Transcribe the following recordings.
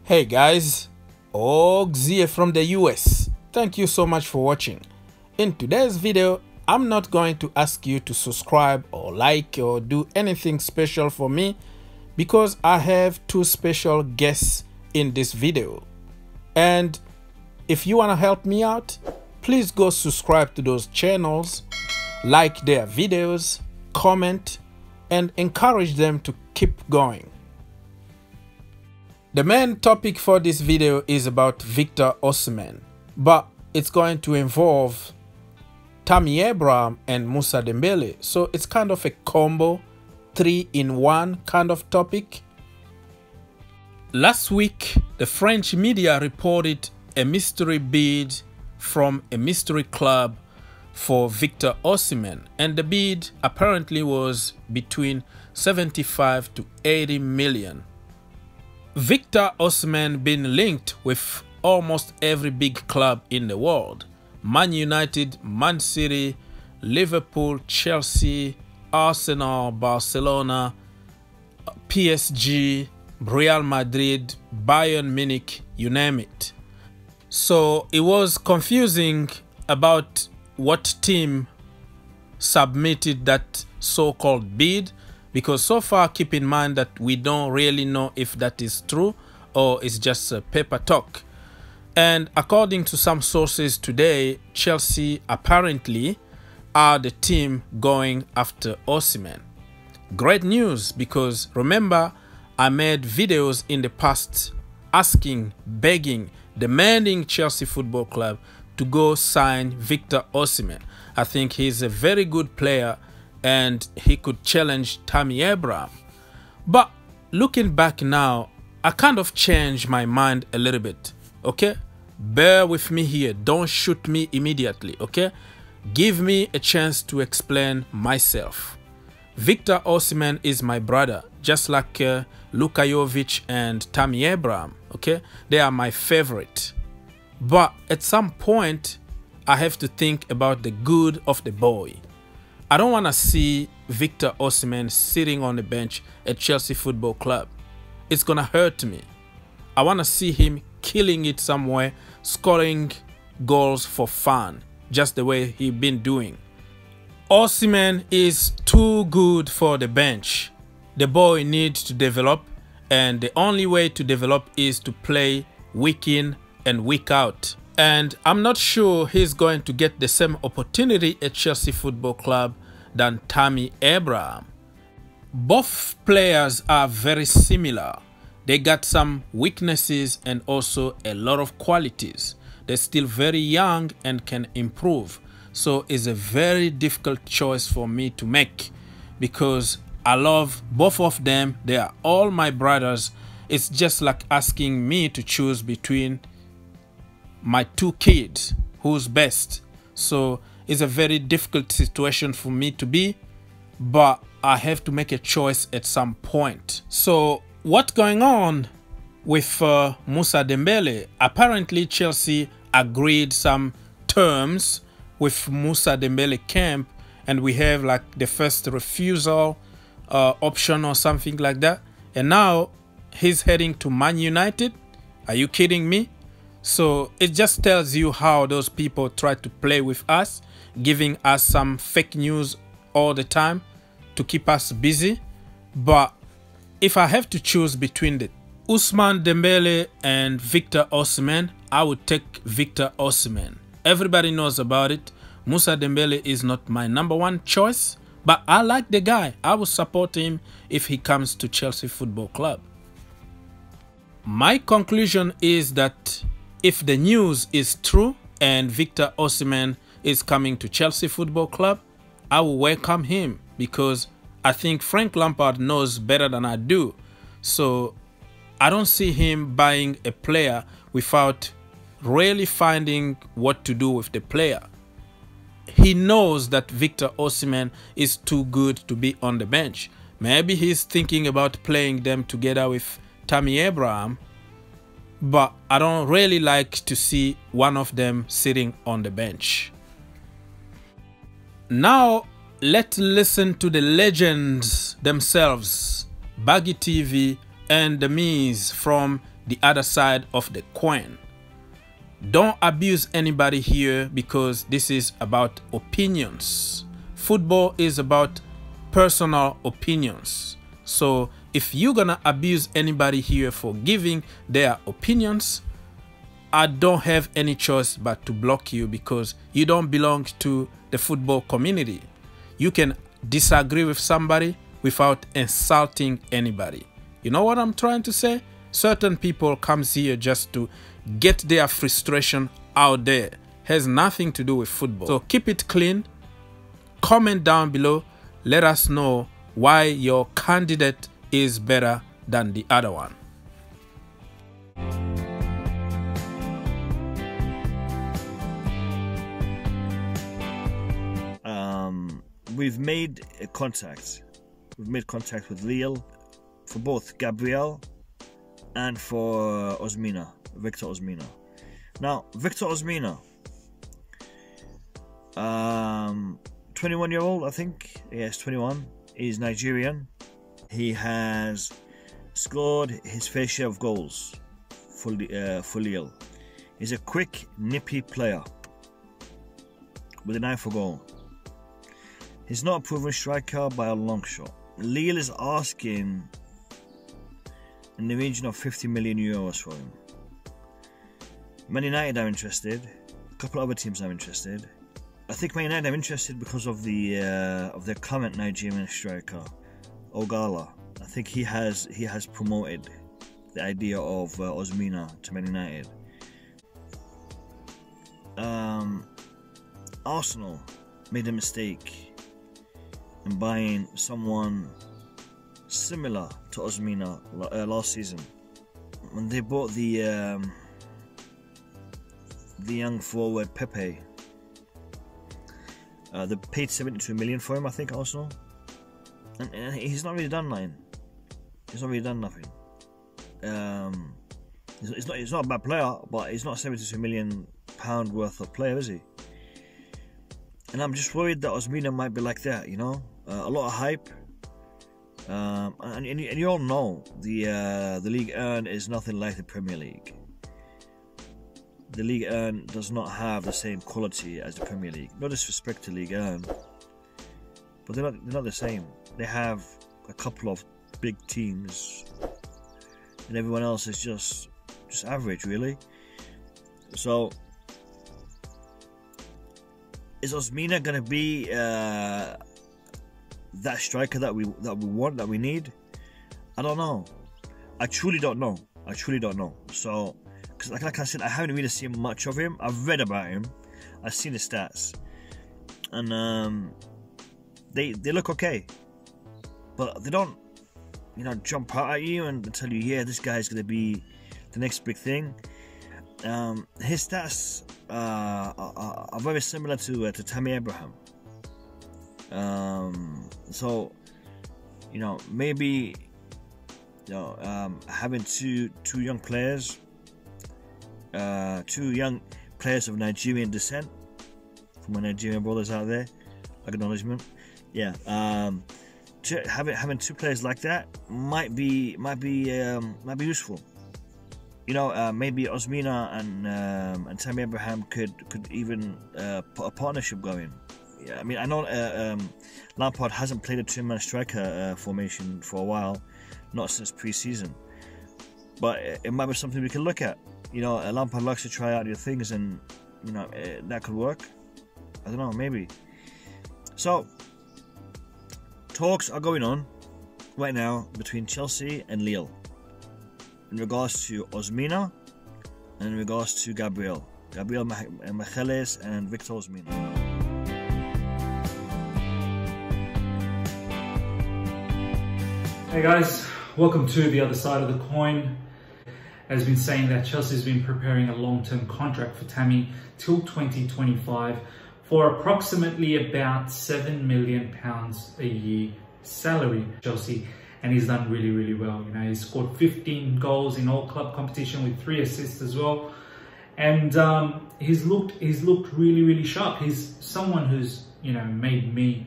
Hey guys, augzbusiness from the US. Thank you so much for watching. In today's video, I'm not going to ask you to subscribe or like or do anything special for me because I have two special guests in this video. And if you want to help me out, please go subscribe to those channels, like their videos, comment, and encourage them to keep going. The main topic for this video is about Victor Osimhen, but it's going to involve Tammy Abraham and Moussa Dembele, so it's kind of a combo, 3-in-1 kind of topic. Last week, the French media reported a mystery bid from a mystery club for Victor Osimhen, and the bid apparently was between 75 to 80 million. Victor Osimhen been linked with almost every big club in the world: Man United, Man City, Liverpool, Chelsea, Arsenal, Barcelona, PSG, Real Madrid, Bayern Munich, you name it. So it was confusing about what team submitted that so-called bid, because so far, keep in mind that we don't really know if that is true or it's just a paper talk. And according to some sources today, Chelsea apparently are the team going after Osimhen. Great news, because remember, I made videos in the past asking, begging, demanding Chelsea Football Club to go sign Victor Osimhen. I think he's a very good player and he could challenge Tammy Abraham. But looking back now, I kind of changed my mind a little bit, okay? Bear with me here. Don't shoot me immediately, okay? Give me a chance to explain myself. Victor Osimhen is my brother, just like Luka Jovic and Tammy Abraham, okay? They are my favorite. But at some point, I have to think about the good of the boy. I don't want to see Victor Osimhen sitting on the bench at Chelsea Football Club. It's going to hurt me. I want to see him killing it somewhere, scoring goals for fun, just the way he's been doing. Osimhen is too good for the bench. The boy needs to develop, and the only way to develop is to play week in and week out. And I'm not sure he's going to get the same opportunity at Chelsea Football Club than Tammy Abraham. Both players are very similar. They got some weaknesses and also a lot of qualities. They're still very young and can improve. So it's a very difficult choice for me to make, because I love both of them. They are all my brothers. It's just like asking me to choose between my two kids, who's best. So it's a very difficult situation for me to be, but I have to make a choice at some point. So what's going on with Moussa Dembele? Apparently Chelsea agreed some terms with Moussa Dembele camp, and we have like the first refusal option or something like that, and now he's heading to Man United. Are you kidding me? So it just tells you how those people try to play with us, giving us some fake news all the time to keep us busy. But if I have to choose between the Ousmane Dembele and Victor Osimhen, I would take Victor Osimhen. Everybody knows about it. Moussa Dembele is not my #1 choice, but I like the guy. I will support him if he comes to Chelsea Football Club. My conclusion is that if the news is true and Victor Osimhen is coming to Chelsea Football Club, I will welcome him, because I think Frank Lampard knows better than I do. So I don't see him buying a player without really finding what to do with the player. He knows that Victor Osimhen is too good to be on the bench. Maybe he's thinking about playing them together with Tammy Abraham, but I don't really like to see one of them sitting on the bench. Now let's listen to the legends themselves, Baggy TV and the Miz from the other side of the coin. Don't abuse anybody here, because this is about opinions. Football is about personal opinions. So if you're gonna abuse anybody here for giving their opinions, I don't have any choice but to block you, because you don't belong to the football community. You can disagree with somebody without insulting anybody. You know what I'm trying to say? Certain people comes here just to get their frustration out there. Has nothing to do with football. So keep it clean. Comment down below. Let us know why your candidate is better than the other one. We've made contact. We've made contact with Lille for both Gabriel and for Osimhen, Victor Osimhen. Now, Victor Osimhen, 21-year-old, I think. Yes, 21. He's Nigerian. He has scored his fair share of goals for Lille. He's a quick, nippy player with an eye for goal. He's not a proven striker by a long shot. Lille is asking in the region of 50 million euros for him. Man United are interested. A couple of other teams are interested. I think Man United are interested because of their current Nigerian striker, Ogala. I think he has promoted the idea of Osimhen to Man United. Arsenal made a mistake in buying someone similar to Osimhen last season when they bought the young forward Pepe. They paid 72 million for him, I think, Arsenal, and he's not really done nothing. He's not really done nothing. He's not a bad player, but he's not a 72 million pound worth of player, is he? And I'm just worried that Osimhen might be like that, you know. A lot of hype, and you all know the League 1 is nothing like the Premier League. The League 1 does not have the same quality as the Premier League. No disrespect to League 1, but they're not the same. They have a couple of big teams, and everyone else is just average, really. So, is Osimhen gonna be that striker that we want, that we need? I don't know. I truly don't know. So, because like I said, I haven't really seen much of him. I've read about him. I've seen the stats, and they look okay, but they don't, you know, jump out at you and tell you, yeah, this guy's gonna be the next big thing. His stats are very similar to Tammy Abraham. So, you know, maybe, you know, having two young players, two young players of Nigerian descent, for my Nigerian brothers out there, acknowledgement. Yeah, having two players like that might be useful. You know, maybe Osimhen and Tammy Abraham could even put a partnership going. Yeah, I mean, I know Lampard hasn't played a two-man striker formation for a while, not since pre-season. But it might be something we can look at. You know, Lampard likes to try out new things, and you know that could work. I don't know, maybe. So, talks are going on right now between Chelsea and Lille in regards to Osimhen and in regards to Gabriel Magalhaes and Victor Osimhen. Hey guys, welcome to the other side of the coin. Has been saying that Chelsea's been preparing a long-term contract for Tammy till 2025 for approximately about £7 million a year salary, Chelsea, and he's done really well. You know, he's scored 15 goals in all club competition with 3 assists as well, and he's looked really sharp. He's someone who's, you know, made me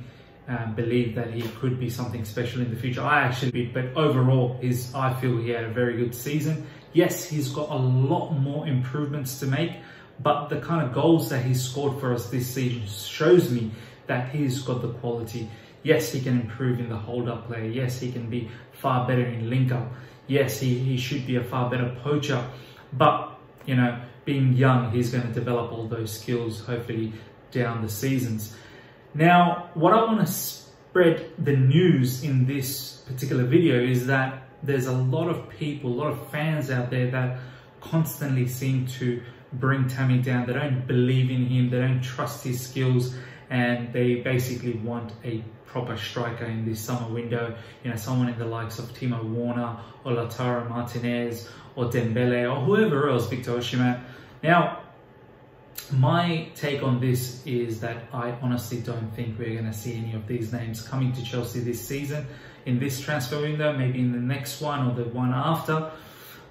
believe that he could be something special in the future. I actually did, but overall, I feel he had a very good season. Yes, he's got a lot more improvements to make, but the kind of goals that he's scored for us this season shows me that he's got the quality. Yes, he can improve in the hold-up play. Yes, he can be far better in link-up. Yes, he should be a far better poacher. But, you know, being young, he's going to develop all those skills, hopefully, down the seasons. Now, what I want to spread the news in this particular video is that there's a lot of people, a lot of fans out there that constantly seem to bring Tammy down. They don't believe in him, they don't trust his skills, and they basically want a proper striker in this summer window. You know, someone in the likes of Timo Werner or Lautaro Martinez or Dembele or whoever else, Victor Osimhen. Now, my take on this is that I honestly don't think we're going to see any of these names coming to Chelsea this season, in this transfer window, maybe in the next one or the one after.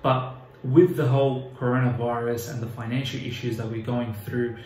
But with the whole coronavirus and the financial issues that we're going through,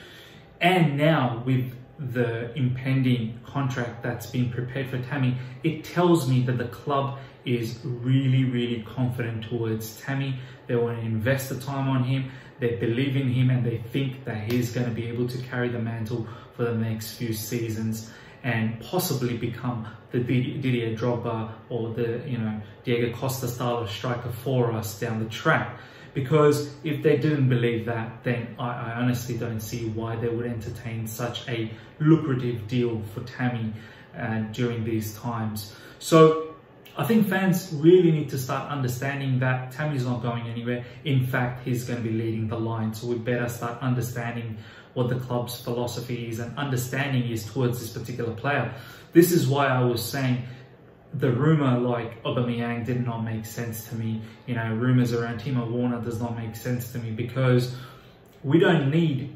and now with the impending contract that's been prepared for Tammy, it tells me that the club is really, really confident towards Tammy. They want to invest the time on him, they believe in him, and they think that he's going to be able to carry the mantle for the next few seasons and possibly become the Didier Drogba or the, you know, Diego Costa style of striker for us down the track. Because if they didn't believe that, then I honestly don't see why they would entertain such a lucrative deal for Tammy during these times. So I think fans really need to start understanding that Tammy's not going anywhere. In fact, he's going to be leading the line. So we better start understanding what the club's philosophy is and understanding is towards this particular player. This is why I was saying the rumor like Aubameyang did not make sense to me. You know, rumors around Timo Werner does not make sense to me, because we don't need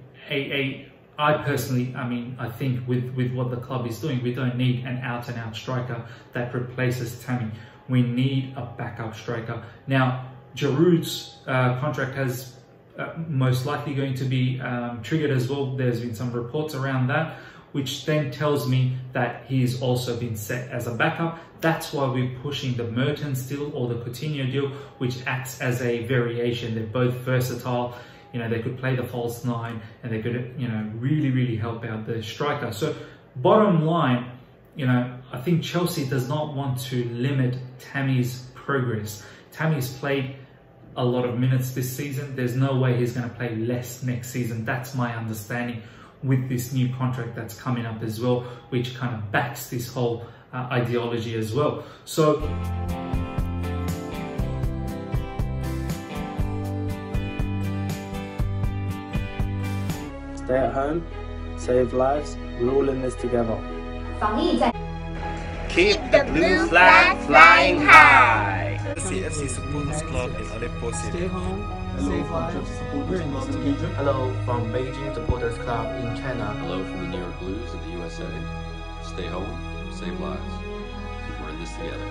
I personally, I mean, I think with what the club is doing, we don't need an out-and-out striker that replaces Tammy. We need a backup striker. Now, Giroud's contract has most likely going to be triggered as well. There's been some reports around that, which then tells me that he's also been set as a backup. That's why we're pushing the Mertens deal or the Coutinho deal, which acts as a variation. They're both versatile. You know, they could play the false nine and they could, you know, really, really help out the striker. So bottom line, you know, I think Chelsea does not want to limit Tammy's progress. Tammy's played a lot of minutes this season. There's no way he's going to play less next season. That's my understanding with this new contract that's coming up as well, which kind of backs this whole ideology as well. So stay at home, save lives, we're all in this together. Keep the blue flag flying high. CFC Supporters Club in Aleppo City. Stay home, save lives, we're in this together. Hello from Beijing Supporters Club in China. Hello from the New York Blues in the USA. Stay home, save lives. We're in this together.